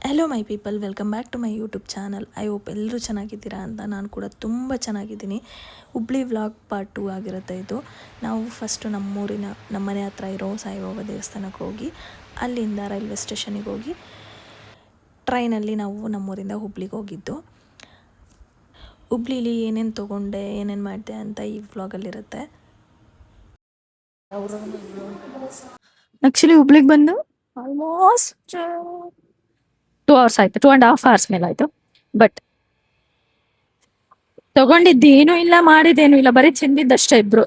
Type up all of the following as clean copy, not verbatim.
Hello my people, welcome back to my YouTube channel. I hope ಎಲ್ಲರೂ ಚೆನ್ನಾಗಿದ್ದೀರಾ ಅಂತ. ನಾನು ಕೂಡ ತುಂಬ ಚೆನ್ನಾಗಿದ್ದೀನಿ. ಹುಬ್ಳಿ ವ್ಲಾಗ್ ಪಾರ್ಟ್ 2 ಆಗಿರುತ್ತೆ ಇದು. ನಾವು ಫಸ್ಟು ನಮ್ಮ ಮನೆ ಹತ್ರ ಇರೋ ಸಾಯಿಬಾಬಾ ದೇವಸ್ಥಾನಕ್ಕೆ ಹೋಗಿ ಅಲ್ಲಿಂದ ರೈಲ್ವೆ ಸ್ಟೇಷನಿಗೆ ಹೋಗಿ ಟ್ರೈನಲ್ಲಿ ನಾವು ನಮ್ಮೂರಿಂದ ಹುಬ್ಳಿಗೆ ಹೋಗಿದ್ದು. ಹುಬ್ಳಿಲಿ ಏನೇನು ತೊಗೊಂಡೆ, ಏನೇನು ಮಾಡಿದೆ ಅಂತ ಈ ವ್ಲಾಗಲ್ಲಿರುತ್ತೆ. ಆಕ್ಚುಲಿ ಹುಬ್ಳಿಗೆ ಬಂದು ಆಲ್ಮೋಸ್ಟ್ 2 hours ಆಯ್ತು, 2.5 hours ಮೇಲೆ ಆಯ್ತು. ಬಟ್ ತಗೊಂಡಿದ್ದೇನೂ ಇಲ್ಲ, ಮಾಡಿದ್ದೇನೂ ಇಲ್ಲ, ಬರೀ ತಿಂದಿದ್ದಷ್ಟೇ ಇಬ್ರು.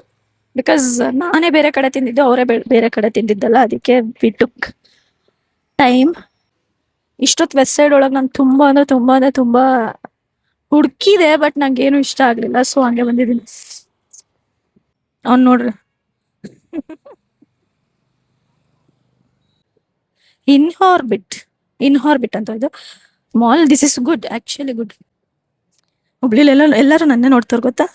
ಬಿಕಾಸ್ ನಾನೇ ಬೇರೆ ಕಡೆ ತಿಂದಿದ್ದು, ಅವರೇ ಬೇರೆ ಕಡೆ ತಿಂದಿದ್ದಲ್ಲ, ಅದಕ್ಕೆ ವಿ ಟುಕ್ ಟೈಮ್. ಇಷ್ಟೊತ್ತು ವೆಸ್ಟ್ ಸೈಡ್ ಒಳಗೆ ನಾನು ತುಂಬಾ ಹುಡುಕಿದೆ, ಬಟ್ ನಂಗೇನು ಇಷ್ಟ ಆಗ್ಲಿಲ್ಲ. ಸೊ ಹಂಗೆ ಬಂದಿದ್ದೀನಿ. ಅವ್ನು ನೋಡ್ರಿ, ಇನ್ಹಾರ್ಬಿಟ್ ಅಂತ ಇದು mall. This is good, actually good. ಹುಬ್ಳಿಲಿ ಎಲ್ಲರೂ ನನ್ನೇ ನೋಡ್ತಾರೆ ಗೊತ್ತಾ.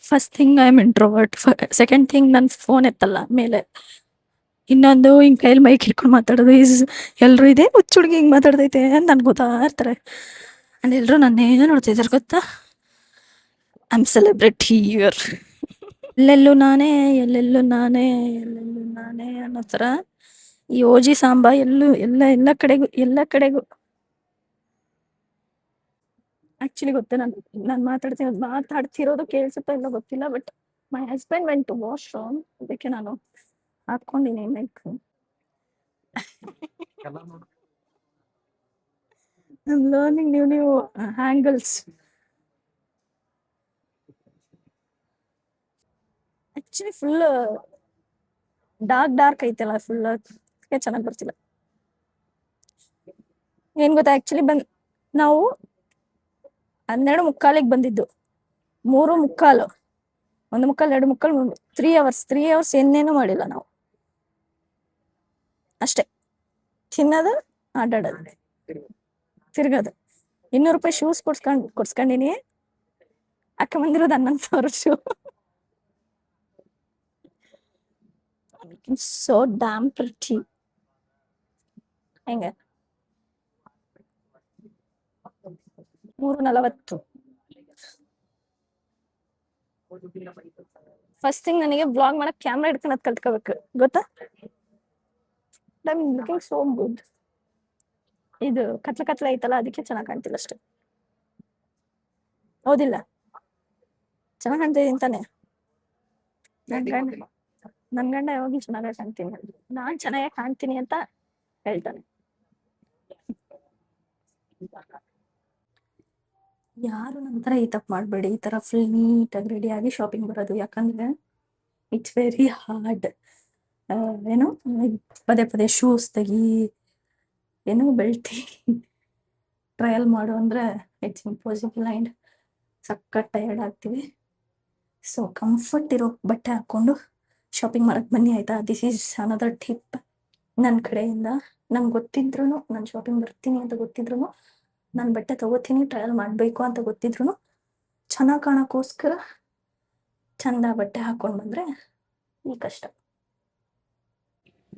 First thing I am introvert. Second thing ನನ್ನ ಫೋನ್ ಎತ್ತಲ್ಲ ಮೇಲೆ. ಇನ್ನೊಂದು ಹಿಂಗೆ ಕೈಲಿ ಮೈಕ್ ಹಿಡ್ಕೊಂಡು ಮಾತಾಡೋದು. ಎಲ್ಲರೂ ಇದೇ ಹುಚ್ಚ ಹುಡುಗಿ ಹಿಂಗೆ ಮಾತಾಡ್ತೈತೆ ಅಂತ ನನ್ಗೆ ಗೊತ್ತಾ ಇರ್ತಾರೆ. ಅಂಡ್ ಎಲ್ಲರೂ ನನ್ನೇ ನೋಡ್ತಿದ್ದಾರೆ ಗೊತ್ತಾ. I am celebrity here. ಎಲ್ಲೆಲ್ಲೂ ನಾನೇ ಅನ್ನೋ ಥರ ಈ ಓಜಿ ಸಾಂಬಾ ಎಲ್ಲ ಕಡೆಗೂ ಆಕ್ಚುಲಿ ಗೊತ್ತೇ. ನಾನು ಮಾತಾಡ್ತಿರೋದು ಕೇಳಿಸುತ್ತಾ ಇಲ್ಲ ಗೊತ್ತಿಲ್ಲ. But my husband went to washroom, ಅದಕ್ಕೆ ನಾನು ಹಾಕೊಂಡಿನಿ mic. Learning new angles. Actually full dark ಐತಲ್ಲ, ಫುಲ್ ಚೆನ್ನಾಗಿ ಬರ್ತಿಲ್ಲ. ಏನ್ ಗೊತ್ತಾ, ಆಕ್ಚುಲಿ ನಾವು 12:45 ಬಂದಿದ್ದು. 3:45, 1:45, 2:45, 3 hours ಏನೇನು ಮಾಡಿಲ್ಲ ನಾವು. ಅಷ್ಟೇ, ತಿನ್ನೋದು, ಆಟಾಡೋದು, ತಿರ್ಗೋದು. 200 ರೂಪಾಯಿ ಶೂಸ್ ಕೊಡ್ಸ್ಕೊಂಡಿನಿ. ಅಕ್ಕ ಬಂದಿರೋದು 11,000 ಶೂ. So dam pretty. ಹೆಂಗ 3:40. ಫಸ್ಟ್ ಥಿಂಗ್ ನನಗೆ ಬ್ಲಾಗ್ ಮಾಡಕ್ ಕ್ಯಾಮ್ರಾ ಹಿಡ್ಕೊಂಡು ಕಲ್ತ್ಕೋಬೇಕು ಗೊತ್ತಾ. Looking so good. ಇದು ಕತ್ಲ ಐತಲ್ಲ, ಅದಕ್ಕೆ ಚೆನ್ನಾಗಿ ಕಾಣ್ತಿಲ್ಲ ಅಷ್ಟೇ. ಹೌದಿಲ್ಲ, ಚೆನ್ನಾಗಿ ಕಾಣ್ತಿದ್ದೀನಿ ತಾನೆ. ನನ್ ಗಂಡ ಯಾವಾಗ್ಲೂ ಚೆನ್ನಾಗಿ ಕಾಣ್ತೀನಿ, ನಾನ್ ಚೆನ್ನಾಗಿ ಕಾಣ್ತೀನಿ ಅಂತ ಹೇಳ್ತಾನೆ. ಯಾರು ನಂತರ ಈ ತಪ್ಪು ಮಾಡ್ಬೇಡಿ. ಈ ತರ ಫುಲ್ ನೀಟಾಗಿ ರೆಡಿ ಆಗಿ ಶಾಪಿಂಗ್ ಬರೋದು. ಯಾಕಂದ್ರೆ ಇಟ್ಸ್ ವೆರಿ ಹಾರ್ಡ್. ಏನೋ ಪದೇ ಶೂಸ್ ತೆಗಿ, ಏನೋ ಬೆಲ್ಟ್ ಟ್ರಯಲ್ ಮಾಡು ಅಂದ್ರೆ ಇಟ್ಸ್ ಇಂಪಾಸಿಬಲ್. ಅಂಡ್ ಸಖತ್ ಟಯರ್ಡ್ ಆಗ್ತೀವಿ. ಸೊ ಕಂಫರ್ಟ್ ಇರೋ ಬಟ್ಟೆ ಹಾಕೊಂಡು ಶಾಪಿಂಗ್ ಮಾಡಕ್ ಬನ್ನಿ, ಆಯ್ತಾ. ದಿಸ್ ಈಸ್ ಅನದರ್ ಟಿಪ್ ನನ್ನ ಕಡೆಯಿಂದ. ನಂಗೆ ಗೊತ್ತಿದ್ರು, ನಾನು ಶಾಪಿಂಗ್ ಬರ್ತೀನಿ ಅಂತ ಗೊತ್ತಿದ್ರು, ನಾನು ಬಟ್ಟೆ ತಗೋತೀನಿ ಟ್ರಯಲ್ ಮಾಡಬೇಕು ಅಂತ ಗೊತ್ತಿದ್ರು, ಚೆನ್ನಾಗಿ ಕಾಣೋಕ್ಕೋಸ್ಕರ ಚಂದ ಬಟ್ಟೆ ಹಾಕೊಂಡು ಬಂದ್ರೆ ಈ ಕಷ್ಟ.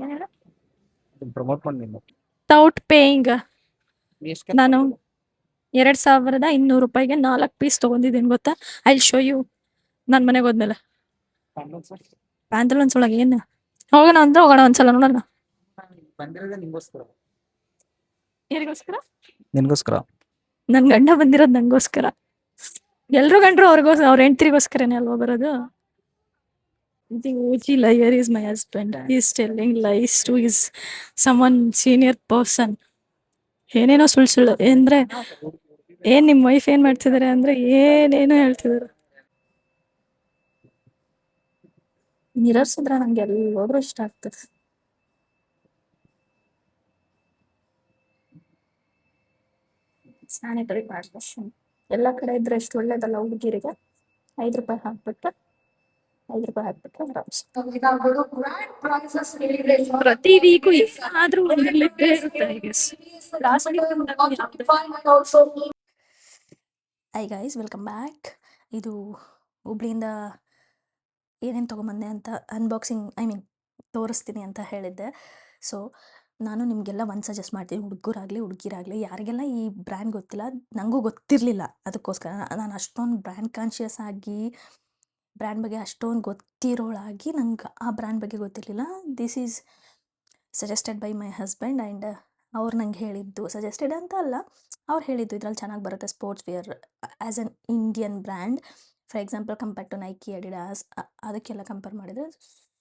ಏನಿಲ್ಲ, ವಿತೌಟ್ ಪೇಯಿಂಗ್. ನಾನು 2,200 ರೂಪಾಯಿಗೆ 4 ಪೀಸ್ ತಗೊಂಡಿದ್ದೀನಿ ಗೊತ್ತಾ. ಐ ವಿಲ್ ಶೋ ಯು ನನ್ನ ಮನೆಗೆ ಹೋದ್ಮೇಲೆ. ಪ್ಯಾಂಟಲೂನ್ಸ್ ಒಳಗೆ ಏನು ಹೋಗೋಣ ಒಂದ್ಸಲ ನೋಡೋಣ. ನಿನ್ಗೋಸ್ಕರ ನನ್ ಗಂಡ ಬಂದಿರೋದು ನಂಗೋಸ್ಕರ. ಎಲ್ರು ಗಂಡ್ರು ಅವ್ರ ಹೆಂಡ್ತಿರಿಗೋಸ್ಕರನೇ ಅಲ್ವಾ ಬರೋದು. The OG liar is my husband. He is telling lies to his someone senior person. ಏನೇನೋ ಸುಳ್ಳು ಅಂದ್ರೆ ನಿಮ್ ವೈಫ್ ಏನ್ ಮಾಡ್ತಿದಾರೆ ಅಂದ್ರೆ ಏನೇನೋ ಹೇಳ್ತಿದಾರೆ. ಮಿರರ್ಸ್ ಇದ್ರೆ ನಂಗೆ ಎಲ್ಲಿ ಹೋದ್ರೂ ಇಷ್ಟ ಆಗ್ತದೆ. ಸ್ಯಾನಿಟರಿ ಪ್ಯಾಡ್ ಎಲ್ಲ ಕಡೆ ಇದ್ರೆ ಎಷ್ಟು ಒಳ್ಳೇದಲ್ಲ ಹುಡುಗಿರಿಗೆ. 5 ರೂಪಾಯಿ ಹಾಕ್ಬಿಟ್ಟು ಪ್ರತಿ ವೀಕು ಆದ್ರೂ ಹೈ ಗೈಸ್, ವೆಲ್ಕಮ್ ಬ್ಯಾಕ್. ಇದು ಹುಬ್ಳಿಯಿಂದ ಏನೇನು ತೊಗೊಂಬಂದೆ ಅಂತ ಅನ್ಬಾಕ್ಸಿಂಗ್, ತೋರಿಸ್ತೀನಿ ಅಂತ ಹೇಳಿದ್ದೆ. ಸೊ ನಾನು ನಿಮಗೆಲ್ಲ ಒಂದು ಸಜೆಸ್ಟ್ ಮಾಡ್ತೀನಿ, ಹುಡುಗರಾಗಲಿ ಹುಡುಗಿರಾಗಲಿ ಯಾರಿಗೆಲ್ಲ ಈ ಬ್ರ್ಯಾಂಡ್ ಗೊತ್ತಿಲ್ಲ, ನನಗೂ ಗೊತ್ತಿರಲಿಲ್ಲ. ಅದಕ್ಕೋಸ್ಕರ ನಾನು ಅಷ್ಟೊಂದು ಬ್ರ್ಯಾಂಡ್ ಕಾನ್ಷಿಯಸ್ ಆಗಿ, ಬ್ರ್ಯಾಂಡ್ ಬಗ್ಗೆ ಅಷ್ಟೊಂದು ಗೊತ್ತಿರೋಳಾಗಿ ನಂಗೆ ಆ ಬ್ರ್ಯಾಂಡ್ ಬಗ್ಗೆ ಗೊತ್ತಿರಲಿಲ್ಲ. This is suggested by my husband and ಅವ್ರು ನಂಗೆ ಹೇಳಿದ್ದು, ಸಜೆಸ್ಟೆಡ್ ಅಂತ ಅಲ್ಲ, ಅವ್ರು ಹೇಳಿದ್ದು ಇದ್ರಲ್ಲಿ ಚೆನ್ನಾಗಿ ಬರುತ್ತೆ sports wear as an Indian brand. For example compare to Nike, Adidas ಅದಕ್ಕೆಲ್ಲ ಕಂಪೇರ್ ಮಾಡಿದರೆ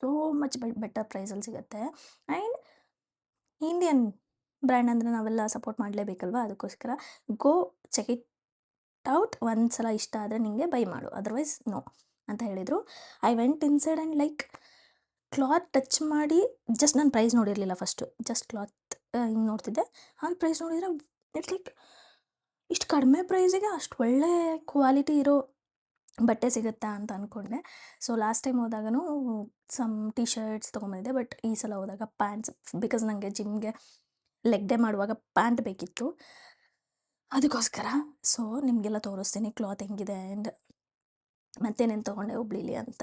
ಸೋ ಮಚ್ ಬೆಟರ್ ಪ್ರೈಸಲ್ಲಿ ಸಿಗುತ್ತೆ. ಆ್ಯಂಡ್ ಇಂಡಿಯನ್ ಬ್ರ್ಯಾಂಡ್ ಅಂದರೆ ನಾವೆಲ್ಲ ಸಪೋರ್ಟ್ ಮಾಡಲೇಬೇಕಲ್ವ, ಅದಕ್ಕೋಸ್ಕರ ಗೋ ಚೆಕ್ ಇಟ್ ಔಟ್. ಒಂದು ಸಲ ಇಷ್ಟ ಆದರೆ ನಿಮಗೆ ಬೈ ಮಾಡು, ಅದರ್ವೈಸ್ ನೋ ಅಂತ ಹೇಳಿದರು. I went inside and like cloth touch ಮಾಡಿ ಜಸ್ಟ್ ನಾನು ಪ್ರೈಸ್ ನೋಡಿರಲಿಲ್ಲ ಫಸ್ಟು, ಜಸ್ಟ್ ಕ್ಲಾತ್ ಹಿಂಗೆ ನೋಡ್ತಿದ್ದೆ. ಆಗ ಪ್ರೈಸ್ ನೋಡಿದರೆ ಇಟ್ಸ್ ಲೈಕ್ ಇಷ್ಟು ಕಡಿಮೆ ಪ್ರೈಸಿಗೆ ಅಷ್ಟು ಒಳ್ಳೆ ಕ್ವಾಲಿಟಿ ಇರೋ ಬಟ್ಟೆ ಸಿಗುತ್ತಾ ಅಂತ ಅಂದ್ಕೊಂಡೆ. ಸೊ ಲಾಸ್ಟ್ ಟೈಮ್ ಹೋದಾಗನೂ ಸಮ್ ಟಿ ಶರ್ಟ್ಸ್ ತೊಗೊಂಬಂದಿದ್ದೆ, ಬಟ್ ಈ ಸಲ ಹೋದಾಗ ಪ್ಯಾಂಟ್ಸ್, ಬಿಕಾಸ್ ನನಗೆ ಜಿಮ್ಗೆ ಲೆಗ್ ಡೇ ಮಾಡುವಾಗ ಪ್ಯಾಂಟ್ ಬೇಕಿತ್ತು, ಅದಕ್ಕೋಸ್ಕರ. ಸೊ ನಿಮಗೆಲ್ಲ ತೋರಿಸ್ತೀನಿ ಕ್ಲಾತ್ ಹೆಂಗಿದೆ ಆ್ಯಂಡ್ ಮತ್ತೇನೇನು ತೊಗೊಂಡೆ ಹುಬ್ಳಿಲಿ ಅಂತ.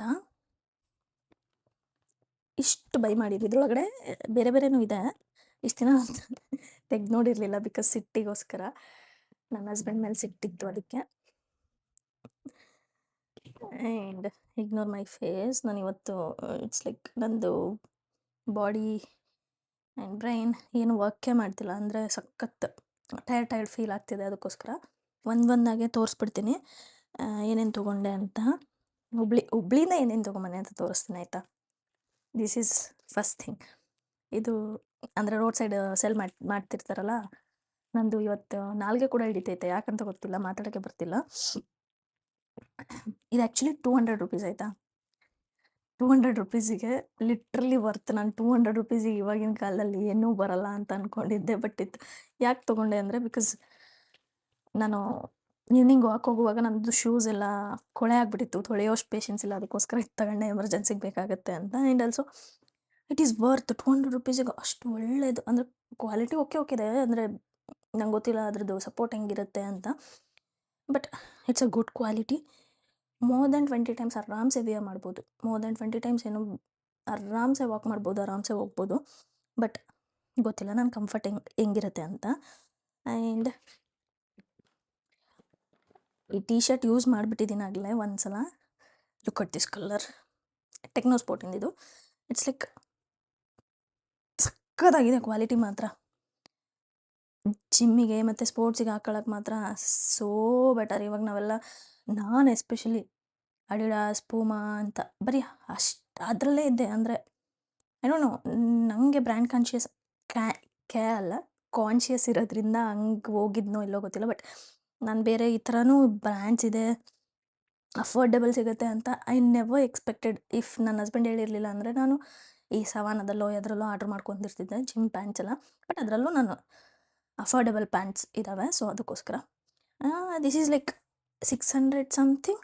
ಇಷ್ಟು ಬೈ ಮಾಡಿದ್ವಿ, ಇದ್ರೊಳಗಡೆ ಬೇರೆ ಬೇರೆನೂ ಇದೆ. ಇಷ್ಟು ದಿನ ತೆಗ್ದು ನೋಡಿರಲಿಲ್ಲ ಬಿಕಾಸ್ ಸಿಟ್ಟಿಗೋಸ್ಕರ, ನನ್ನ ಹಸ್ಬೆಂಡ್ ಮೇಲೆ ಸಿಟ್ಟಿತ್ತು ಅದಕ್ಕೆ. ಆ್ಯಂಡ್ ಇಗ್ನೋರ್ ಮೈ ಫೇಸ್, ನಾನು ಇವತ್ತು ಇಟ್ಸ್ ಲೈಕ್ ನಂದು ಬಾಡಿ ಆ್ಯಂಡ್ ಬ್ರೈನ್ ಏನು ವರ್ಕೇ ಮಾಡ್ತಿಲ್ಲ, ಅಂದರೆ ಸಖತ್ ಟಯರ್ಡ್ ಫೀಲ್ ಆಗ್ತಿದೆ. ಅದಕ್ಕೋಸ್ಕರ ಒಂದಾಗೆ ತೋರಿಸ್ಬಿಡ್ತೀನಿ ಏನೇನು ತೊಗೊಂಡೆ ಅಂತ. ಹುಬ್ಳಿಯಿಂದ ಏನೇನು ತೊಗೊಂಬನ್ನಿ ಅಂತ ತೋರಿಸ್ತೀನಿ ಆಯಿತಾ. This is first thing. ಇದು ಅಂದರೆ ರೋಡ್ ಸೈಡ್ ಸೆಲ್ ಮಾಡ್ತಿರ್ತಾರಲ್ಲ, ನಂದು ಇವತ್ತು ನಾಲ್ಗೆ ಕೂಡ ಹಿಡಿತೈತೆ, ಯಾಕಂತ ಗೊತ್ತಿಲ್ಲ, ಮಾತಾಡೋಕ್ಕೆ ಬರ್ತಿಲ್ಲ. ಇದು ಆ್ಯಕ್ಚುಲಿ 200 ರುಪೀಸ್ ಆಯಿತಾ. 200 ರುಪೀಸಿಗೆ ಲಿಟ್ರಲಿ ವರ್ತ್. ನಾನು 200 ರುಪೀಸಿಗೆ ಇವಾಗಿನ ಕಾಲದಲ್ಲಿ ಏನೂ ಬರಲ್ಲ ಅಂತ ಅಂದ್ಕೊಂಡಿದ್ದೆ, ಬಟ್ ಇದು ಯಾಕೆ ತೊಗೊಂಡೆ ಅಂದರೆ ಬಿಕಾಸ್ ನಾನು ಈವ್ನಿಂಗ್ ವಾಕ್ ಹೋಗುವಾಗ ನನ್ನದು ಶೂಸ್ ಎಲ್ಲ ಕೊಳೆ ಆಗಿಬಿಟ್ಟಿತ್ತು, ತೊಳೆಯೋಷ್ಟು ಪೇಷನ್ಸ್ ಇಲ್ಲ, ಅದಕ್ಕೋಸ್ಕರ ಇದು ತಗೊಂಡೆ, ಎಮರ್ಜೆನ್ಸಿಗೆ ಬೇಕಾಗುತ್ತೆ ಅಂತ. And also it is worth 200 ರುಪೀಸಿಗೆ ಅಷ್ಟು ಒಳ್ಳೆಯದು, ಅಂದರೆ ಕ್ವಾಲಿಟಿ ಓಕೆ ಇದೆ, ಅಂದರೆ ನಂಗೆ ಗೊತ್ತಿಲ್ಲ ಅದ್ರದ್ದು ಸಪೋರ್ಟ್ ಹೆಂಗಿರುತ್ತೆ ಅಂತ, but it's a good quality. More than 20 times ಆರಾಮ್ಸೆ ವೇರ್ ಮಾಡ್ಬೋದು, ಮೋರ್ ದೆನ್ 20 ಟೈಮ್ಸ್ ಏನು ಆರಾಮ್ಸೆ ವಾಕ್ ಮಾಡ್ಬೋದು, ಆರಾಮ್ಸೆ ಹೋಗ್ಬೋದು, ಬಟ್ ಗೊತ್ತಿಲ್ಲ ನನ್ನ ಕಂಫರ್ಟ್ ಹೆಂಗಿರುತ್ತೆ ಅಂತ. ಆ್ಯಂಡ್ ಈ ಟಿ ಶರ್ಟ್ ಯೂಸ್ ಮಾಡಿಬಿಟ್ಟಿದ್ದೀನಿ ಆಗಲೇ ಒಂದು ಸಲ. Look at this colour, techno ಸ್ಪೋರ್ಟಿಂದಿದು. ಇಟ್ಸ್ ಲೈಕ್ ಸಕ್ಕತ್ತಾಗಿದೆ ಕ್ವಾಲಿಟಿ ಮಾತ್ರ, ಜಿಮ್ಮಿಗೆ ಮತ್ತು ಸ್ಪೋರ್ಟ್ಸಿಗೆ ಹಾಕೊಳ್ಳೋಕೆ ಮಾತ್ರ ಸೋ ಬೆಟರ್. ಇವಾಗ ನಾವೆಲ್ಲ, ನಾನು ಎಸ್ಪೆಷಲಿ ಅಡಿಡಾಸ್, ಪೂಮಾ ಅಂತ ಬರೀ ಅದರಲ್ಲೇ ಇದ್ದೆ, ಅಂದರೆ ಐ ಡೋಂಟ್ ನೋ, ನನಗೆ ಬ್ರ್ಯಾಂಡ್ ಕಾನ್ಷಿಯಸ್ ಅಲ್ಲ ಕಾನ್ಷಿಯಸ್ ಇರೋದ್ರಿಂದ ಹಂಗೆ ಹೋಗಿದ್ನೋ ಇಲ್ಲೋ ಗೊತ್ತಿಲ್ಲ, ಬಟ್ ನಾನು ಬೇರೆ ಈ ಥರನೂ ಬ್ರ್ಯಾಂಡ್ಸ್ ಇದೆ, ಅಫೋರ್ಡೆಬಲ್ ಸಿಗುತ್ತೆ ಅಂತ ಐ ನೆವರ್ ಎಕ್ಸ್ಪೆಕ್ಟೆಡ್. ಇಫ್ ನನ್ನ ಹಸ್ಬೆಂಡ್ ಹೇಳಿರಲಿಲ್ಲ ಅಂದರೆ ನಾನು ಈ ಸವಾನದಲ್ಲೋ ಎದರಲ್ಲೋ ಆರ್ಡ್ರ್ ಮಾಡ್ಕೊತಿರ್ತಿದ್ದೆ ಜಿಮ್ ಪ್ಯಾಂಟ್ಸ್ ಎಲ್ಲ, ಬಟ್ ಅದರಲ್ಲೂ ನಾನು ಅಫೋರ್ಡೆಬಲ್ ಪ್ಯಾಂಟ್ಸ್ ಇದ್ದಾವೆ. ಸೊ ಅದಕ್ಕೋಸ್ಕರ this is like 600 something.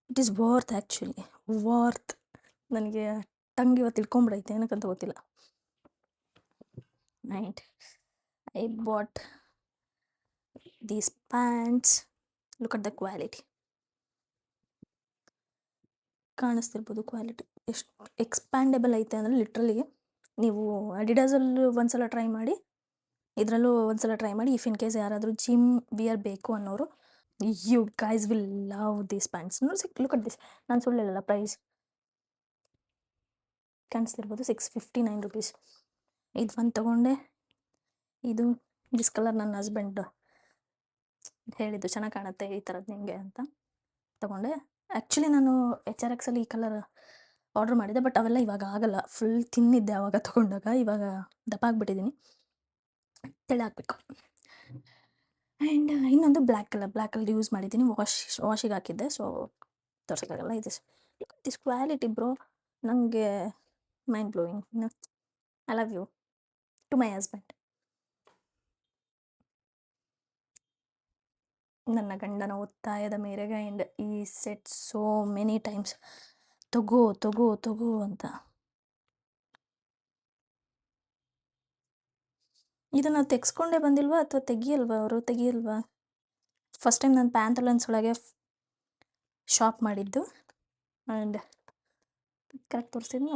It is worth, actually worth. ನನಗೆ ಟಂಗ್ ಇವತ್ತು ತಿಳ್ಕೊಂಬಿಡೈತೆ, ಏನಕ್ಕಂತ ಗೊತ್ತಿಲ್ಲ. And I bought these pants. Look at the quality, ಕಾಣಿಸ್ತಿರ್ಬೋದು ಕ್ವಾಲಿಟಿ ಎಷ್ಟು ಎಕ್ಸ್ಪ್ಯಾಂಡೆಬಲ್ ಐತೆ ಅಂದರೆ ಲಿಟ್ರಲಿ. ನೀವು ಅಡಿಡಾಸಲ್ಲೂ ಒಂದ್ಸಲ ಟ್ರೈ ಮಾಡಿ, ಇದರಲ್ಲೂ ಒಂದ್ಸಲ ಟ್ರೈ ಮಾಡಿ. ಇಫ್ ಇನ್ ಕೇಸ್ ಯಾರಾದರೂ ಜಿಮ್ ವಿಯರ್ ಬೇಕು ಅನ್ನೋರು, you guys will love these pants. ನೋಡಿ, ಲುಕ್ ಅಟ್ ದಿಸ್, ನಾನು ಸುಳ್ಳು ಹೇಳಲ್ಲ, ಪ್ರೈಸ್ ಕಾಣಿಸ್ತಿರ್ಬೋದು 659 ರುಪೀಸ್. ಇದು ಒಂದು ತೊಗೊಂಡೆ. ಇದು ದಿಸ್ ಕಲರ್ ನನ್ನ ಹಸ್ಬೆಂಡ್ ಹೇಳಿದ್ದು ಚೆನ್ನಾಗಿ ಕಾಣುತ್ತೆ ಈ ಥರದ್ದು ನಿಮಗೆ ಅಂತ ತೊಗೊಂಡೆ. ಆ್ಯಕ್ಚುಲಿ ನಾನು HRXಲ್ಲಿ ಈ ಕಲರ್ ಆರ್ಡ್ರ್ ಮಾಡಿದ್ದೆ, ಬಟ್ ಅವೆಲ್ಲ ಇವಾಗ ಆಗಲ್ಲ, ಫುಲ್ ತಿನ್ನಿದ್ದೆ ಆವಾಗ ತೊಗೊಂಡಾಗ. ಇವಾಗ ದಪ್ಪ ಆಗಿಬಿಟ್ಟಿದ್ದೀನಿ, ತೆಳ್ಳಾಗಬೇಕು. ಆ್ಯಂಡ್ ಇನ್ನೊಂದು ಬ್ಲ್ಯಾಕ್ ಕಲರ್ ಯೂಸ್ ಮಾಡಿದ್ದೀನಿ, ವಾಶಿಗೆ ಹಾಕಿದ್ದೆ, ಸೊ ತೋರ್ಸೋಕ್ಕಾಗಲ್ಲ. ದಿಸ್ ಕ್ವಾಲಿಟಿ ಬ್ರೋ, ನನಗೆ mind blowing. I love you to my husband. ನನ್ನ ಗಂಡನ ಒತ್ತಾಯದ ಮೇರೆಗೆ ಆ್ಯಂಡ್ ಈ ಸೆಟ್ ಸೋ ಮೆನಿ ಟೈಮ್ಸ್ ತಗೋ ಅಂತ. ಇದನ್ನು ತೆಗೆಸ್ಕೊಂಡೇ ಬಂದಿಲ್ವಾ ಅಥವಾ ತೆಗಿಯಲ್ವಾ? ಫಸ್ಟ್ ಟೈಮ್ ನಾನು ಪ್ಯಾಂಥಲನ್ಸ್ ಒಳಗೆ ಶಾಪ್ ಮಾಡಿದ್ದು. ಆ್ಯಂಡ್ ಕರೆಕ್ಟ್ ತೋರಿಸ್ತಿದ್ದೀನಿ,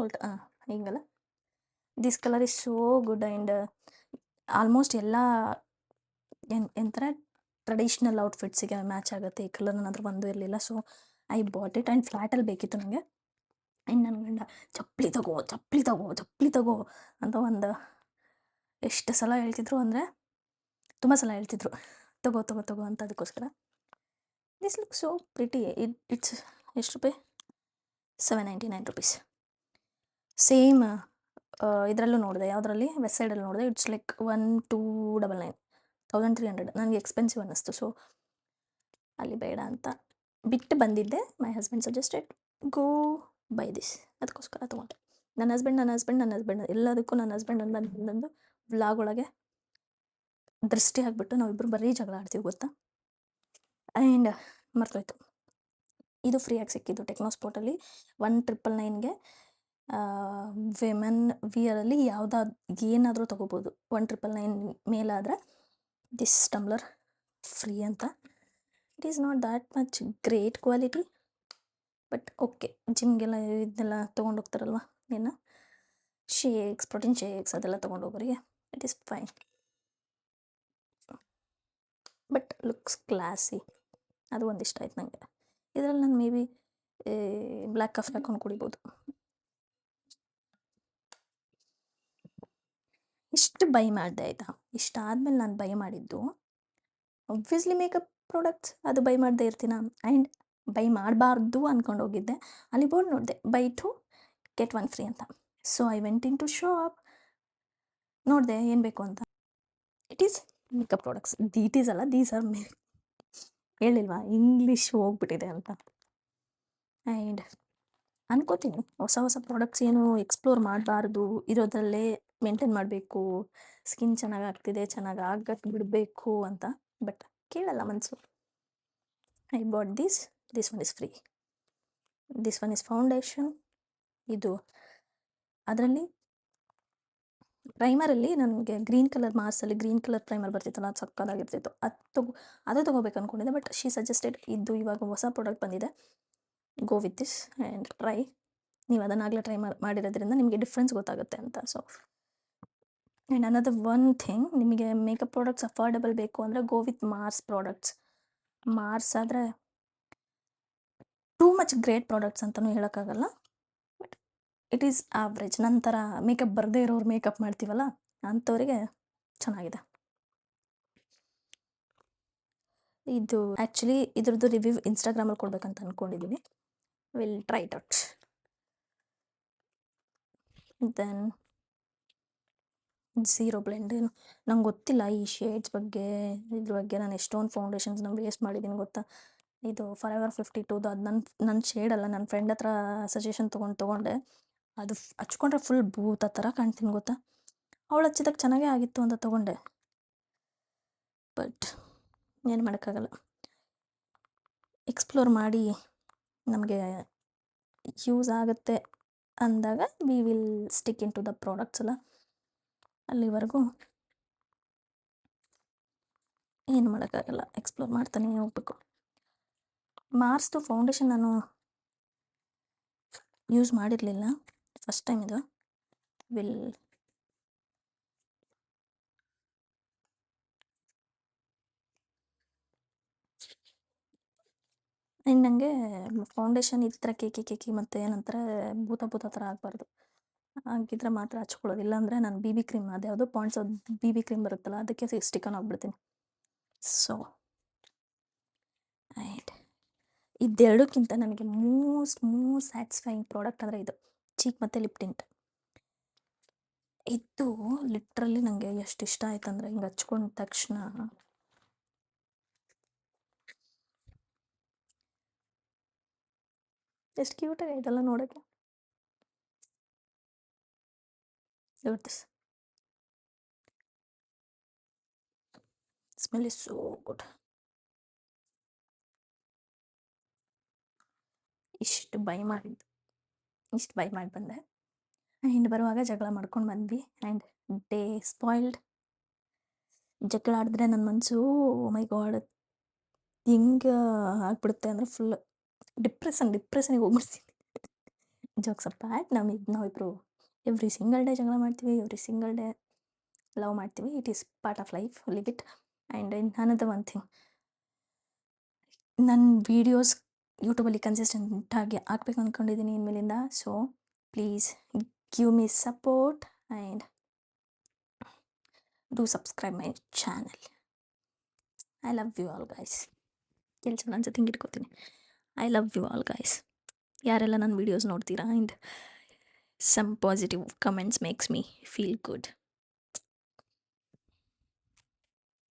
ಹಿಂಗಲ್ಲ, this colour is so good and almost ಎಲ್ಲ ಎಂಥರ ಟ್ರೆಡಿಷ್ನಲ್ ಔಟ್ಫಿಟ್ಸಿಗೆ ಮ್ಯಾಚ್ ಆಗುತ್ತೆ. ಈ ಕಲರ್ ನನ್ನ ಹತ್ರ ಒಂದು ಇರಲಿಲ್ಲ, so I bought it. And ಫ್ಲ್ಯಾಟಲ್ಲಿ ಬೇಕಿತ್ತು ನನಗೆ. ಆ್ಯಂಡ್ ನನ್ನ ಗಂಡ ಚಪ್ಪಲಿ ತಗೋ ಚಪ್ಪಲಿ ತಗೋ ಚಪ್ಪಲಿ ತಗೋ ಅಂತ ಒಂದು ಎಷ್ಟು ಸಲ ಹೇಳ್ತಿದ್ರು ಅಂದರೆ ತುಂಬ ಸಲ ಹೇಳ್ತಿದ್ರು, ತಗೋ ತಗೋ ತಗೋ ಅಂತ. ಅದಕ್ಕೋಸ್ಕರ this look so pretty. It's ಎಷ್ಟು ರೂಪಾಯಿ? 799 ರುಪೀಸ್. ಸೇಮ್ ಇದರಲ್ಲೂ ನೋಡಿದೆ, ಯಾವುದರಲ್ಲಿ ವೆಸ್ಟ್ ಸೈಡಲ್ಲಿ ನೋಡಿದೆ, ಇಟ್ಸ್ ಲೈಕ್ 1299, 1300. ನನಗೆ ಎಕ್ಸ್ಪೆನ್ಸಿವ್ ಅನ್ನಿಸ್ತು, ಸೊ ಅಲ್ಲಿ ಬೇಡ ಅಂತ ಬಿಟ್ಟು ಬಂದಿದ್ದೆ. My husband suggested go by this, ಅದಕ್ಕೋಸ್ಕರ ತೊಗೊಂಡೆ. ನನ್ನ ಹಸ್ಬೆಂಡ್ ಎಲ್ಲದಕ್ಕೂ ನನ್ನ ಹಸ್ಬೆಂಡ್ ಅಂದಂದು ವ್ಲಾಗ್ ಒಳಗೆ ದೃಷ್ಟಿ ಆಗಿಬಿಟ್ಟು ನಾವಿಬ್ಬರು ಬರೀ ಜಗಳ ಆಡ್ತೀವಿ ಗೊತ್ತಾ. ಆ್ಯಂಡ್ ಮರ್ತೋಯ್ತು, ಇದು ಫ್ರೀಯಾಗಿ ಸಿಕ್ಕಿದ್ದು ಟೆಕ್ನೋಸ್ಪೋರ್ಟಲ್ಲಿ 1999ಗೆ. ವಿಮೆನ್ ವಿಯರಲ್ಲಿ ಏನಾದರೂ ತೊಗೋಬೋದು. 1999 ಮೇಲಾದರೆ ದಿಸ್ ಟಮ್ಲರ್ ಫ್ರೀ ಅಂತ. It is not that much great quality, but okay. ಜಿಮ್ಗೆಲ್ಲ ಇದನ್ನೆಲ್ಲ ತೊಗೊಂಡೋಗ್ತಾರಲ್ವ, ಏನು ಶೇಕ್ಸ್, ಪ್ರೋಟೀನ್ ಶೇಕ್ಸ್ ಅದೆಲ್ಲ ತೊಗೊಂಡೋಗೋರಿಗೆ it is fine, but looks classy. ಅದು ಒಂದಿಷ್ಟ ಆಯ್ತು ನನಗೆ. ಇದರಲ್ಲಿ ನಾನು ಮೇ ಬಿ ಬ್ಲ್ಯಾಕ್ ಕಾಫಿ ಹಾಕೊಂಡು ಕುಡಿಬೋದು. ಇಷ್ಟು ಬೈ ಮಾಡಿದೆ ಆಯಿತಾ. ಇಷ್ಟಾದಮೇಲೆ ನಾನು ಬೈ ಮಾಡಿದ್ದು ಒಬ್ವಿಯಸ್ಲಿ ಮೇಕಪ್ ಪ್ರಾಡಕ್ಟ್ಸ್. ಅದು ಬೈ ಮಾಡದೇ ಇರ್ತೀನ. ಆ್ಯಂಡ್ ಬೈ ಮಾಡಬಾರ್ದು ಅಂದ್ಕೊಂಡು ಹೋಗಿದ್ದೆ. ಅಲ್ಲಿ ಬೋರ್ಡ್ ನೋಡಿದೆ, ಬೈ 2 get 1 ಫ್ರೀ ಅಂತ. So I went in to shop, ನೋಡಿದೆ ಏನು ಬೇಕು ಅಂತ. It is makeup products. These ಅಲ್ಲ, ದೀಸ್ ಆರ್ ಹೇಳಿಲ್ವಾ ಇಂಗ್ಲೀಷ್ ಹೋಗ್ಬಿಟ್ಟಿದೆ ಅಂತ. ಆ್ಯಂಡ್ ಅನ್ಕೋತೀನಿ ಹೊಸ ಹೊಸ ಪ್ರಾಡಕ್ಟ್ಸ್ ಏನು ಎಕ್ಸ್ಪ್ಲೋರ್ ಮಾಡಬಾರ್ದು, ಇರೋದ್ರಲ್ಲೇ ಮೇಂಟೈನ್ ಮಾಡಬೇಕು, ಸ್ಕಿನ್ ಚೆನ್ನಾಗಿ ಆಗ್ತಿದೆ ಚೆನ್ನಾಗಿ ಆಗಕ್ಕೆ ಬಿಡಬೇಕು ಅಂತ. ಬಟ್ ಕೇಳಲ್ಲ ಮನಸ್ಸು. I bought this one is free. This one is foundation. ಇದು ಅದರಲ್ಲಿ ಪ್ರೈಮರಲ್ಲಿ ನನಗೆ ಗ್ರೀನ್ ಕಲರ್ ಮಾರ್ಸಲ್ಲಿ ಗ್ರೀನ್ ಕಲರ್ ಪ್ರೈಮರ್ ಬರ್ತಿತ್ತಲ್ಲ, ಅದು ಸಕ್ಕದಾಗಿರ್ತಿತ್ತು. ಅದು ತೊಗೋಬೇಕು ಅಂದ್ಕೊಂಡಿದ್ದೆ, ಬಟ್ ಶಿ ಸಜೆಸ್ಟೆಡ್ ಇದು ಇವಾಗ ಹೊಸ ಪ್ರಾಡಕ್ಟ್ ಬಂದಿದೆ, go with this and try. ನೀವು ಅದನ್ನಾಗಲೇ ಟ್ರೈ ಮಾಡಿರೋದ್ರಿಂದ ನಿಮಗೆ ಡಿಫ್ರೆನ್ಸ್ ಗೊತ್ತಾಗುತ್ತೆ ಅಂತ. So and another one thing, ನಿಮಗೆ ಮೇಕಪ್ ಪ್ರಾಡಕ್ಟ್ಸ್ ಅಫೋರ್ಡೆಬಲ್ ಬೇಕು ಅಂದರೆ go with Mars products. Mars ಆದರೆ ಟೂ ಮಚ್ ಗ್ರೇಟ್ ಪ್ರಾಡಕ್ಟ್ಸ್ ಅಂತಲೂ ಹೇಳೋಕ್ಕಾಗಲ್ಲ, ಬಟ್ ಇಟ್ ಈಸ್ ಆವ್ರೇಜ್. ನಂತರ ಮೇಕಪ್ ಬರದೇ ಇರೋರು ಮೇಕಪ್ ಮಾಡ್ತೀವಲ್ಲ, ಅಂಥವರಿಗೆ ಚೆನ್ನಾಗಿದೆ. ಇದು ಆ್ಯಕ್ಚುಲಿ ಇದ್ರದ್ದು ರಿವ್ಯೂ ಇನ್ಸ್ಟಾಗ್ರಾಮಲ್ಲಿ ಕೊಡ್ಬೇಕಂತ ಅಂದ್ಕೊಂಡಿದ್ದೀನಿ. Will try it out. Then zero blend. ಏನು ನಂಗೆ ಗೊತ್ತಿಲ್ಲ ಈ ಶೇಡ್ಸ್ ಬಗ್ಗೆ, ಇದ್ರ ಬಗ್ಗೆ. ನಾನು ಎಷ್ಟೊಂದು ಫೌಂಡೇಶನ್ಸ್ನ ವೇಸ್ಟ್ ಮಾಡಿದ್ದೀನಿ ಗೊತ್ತಾ. ಇದು ಫಾರೆವರ್ 52ದು, ಅದು ನನ್ನ ಶೇಡಲ್ಲ, ನನ್ನ ಫ್ರೆಂಡ್ ಹತ್ರ ಸಜೆಷನ್ ತೊಗೊಂಡೆ. ಅದು ಹಚ್ಕೊಂಡ್ರೆ ಫುಲ್ ಭೂತ ಥರ ಕಾಣ್ತೀನಿ ಗೊತ್ತಾ. ಅವಳು ಹಚ್ಚಿದಾಗ ಚೆನ್ನಾಗೇ ಆಗಿತ್ತು ಅಂತ ತೊಗೊಂಡೆ, ಬಟ್ ಏನು ಮಾಡೋಕ್ಕಾಗಲ್ಲ. ಎಕ್ಸ್ಪ್ಲೋರ್ ಮಾಡಿ ನಮಗೆ ಯೂಸ್ ಆಗುತ್ತೆ ಅಂದಾಗ we will stick in to the products ಅಲ್ಲ. ಅಲ್ಲಿವರೆಗೂ ಏನು ಮಾಡೋಕ್ಕಾಗಲ್ಲ, ಎಕ್ಸ್ಪ್ಲೋರ್ ಮಾಡ್ತಾನೆ ಹೋಗ್ಬೇಕು. ಮಾರ್ಸ್ದು ಫೌಂಡೇಶನ್ ನಾನು ಯೂಸ್ ಮಾಡಿರಲಿಲ್ಲ, ಫಸ್ಟ್ ಟೈಮ್ ಇದು. ವಿಲ್ ಆ್ಯಂಡ್ ನನಗೆ ಫೌಂಡೇಶನ್ ಈ ಥರ ಕೇಕಿ ಮತ್ತು ಏನಂತಾರೆ ಭೂತ ಥರ ಆಗಬಾರ್ದು. ಹಾಗಿದ್ರೆ ಮಾತ್ರ ಹಚ್ಕೊಳ್ಳೋದು. ಇಲ್ಲಾಂದರೆ ನಾನು BB ಕ್ರೀಮ್, ಅದ್ಯಾವುದು ಪಾಂಡ್ಸ್ BB ಕ್ರೀಮ್ ಬರುತ್ತಲ್ಲ, ಅದಕ್ಕೆ ಸ್ಟಿಕನ್ ಆಗಿಬಿಡ್ತೀನಿ. ಸೊ ಆ್ಯಂಡ್ ಇದೆರಡಕ್ಕಿಂತ ನನಗೆ ಮೋಸ್ಟ್ ಸ್ಯಾಟಿಸ್ಫೈಯಿಂಗ್ ಪ್ರಾಡಕ್ಟ್ ಅಂದರೆ ಇದು ಚೀಕ್ ಮತ್ತು ಲಿಪ್ ಟಿಂಟ್. ಇದು ಲಿಟ್ರಲಿ ನನಗೆ ಎಷ್ಟು ಇಷ್ಟ ಆಯ್ತು ಅಂದರೆ, ಹಿಂಗೆ ಹಚ್ಕೊಂಡ ತಕ್ಷಣ ಎಷ್ಟು ಕ್ಯೂಟಾಗಿ ಇದೆಲ್ಲ ನೋಡೋಕ್ಕೆ. This smell is so good. ಇಷ್ಟು ಬೈ ಮಾಡಿ ಬಂದೆ. ಆ್ಯಂಡ್ ಬರುವಾಗ ಜಗಳ ಮಾಡ್ಕೊಂಡು ಬಂದ್ವಿ. And day spoiled. ಜಗಳ ಆಡಿದ್ರೆ ನನ್ನ ಮನಸ್ಸು ಮೈ ಗಾಡ್ ಹೆಂಗೆ ಆಗ್ಬಿಡುತ್ತೆ ಅಂದರೆ ಫುಲ್ ಡಿಪ್ರೆಷನ್ಗೆ ಹೋಗ್ಬಿಡ್ತೀನಿ. ಜೋಕ್ಸ್ ಅಪಾರ್ಟ್, ನಾವಿಬ್ಬರು ಎವ್ರಿ ಸಿಂಗಲ್ ಡೇ ಜಗಳ ಮಾಡ್ತೀವಿ, ಎವ್ರಿ ಸಿಂಗಲ್ ಡೇ ಲವ್ ಮಾಡ್ತೀವಿ. It is part of life, live it. And another one thing, ನನ್ನ ವೀಡಿಯೋಸ್ ಯೂಟ್ಯೂಬಲ್ಲಿ ಕನ್ಸಿಸ್ಟೆಂಟಾಗಿ ಹಾಕ್ಬೇಕು ಅಂದ್ಕೊಂಡಿದ್ದೀನಿ ಇನ್ಮೇಲಿಂದ. So please give me support and do subscribe my channel. I love you all guys. ಕೆಲಸ ನನ್ನ ಜೊತೆ ಹಿಂಗೆ ಇಟ್ಕೋತೀನಿ. I love you all guys. ಯಾರೆಲ್ಲ ನನ್ನ ವೀಡಿಯೋಸ್ ನೋಡ್ತೀರಾ, and some positive comments makes me feel good.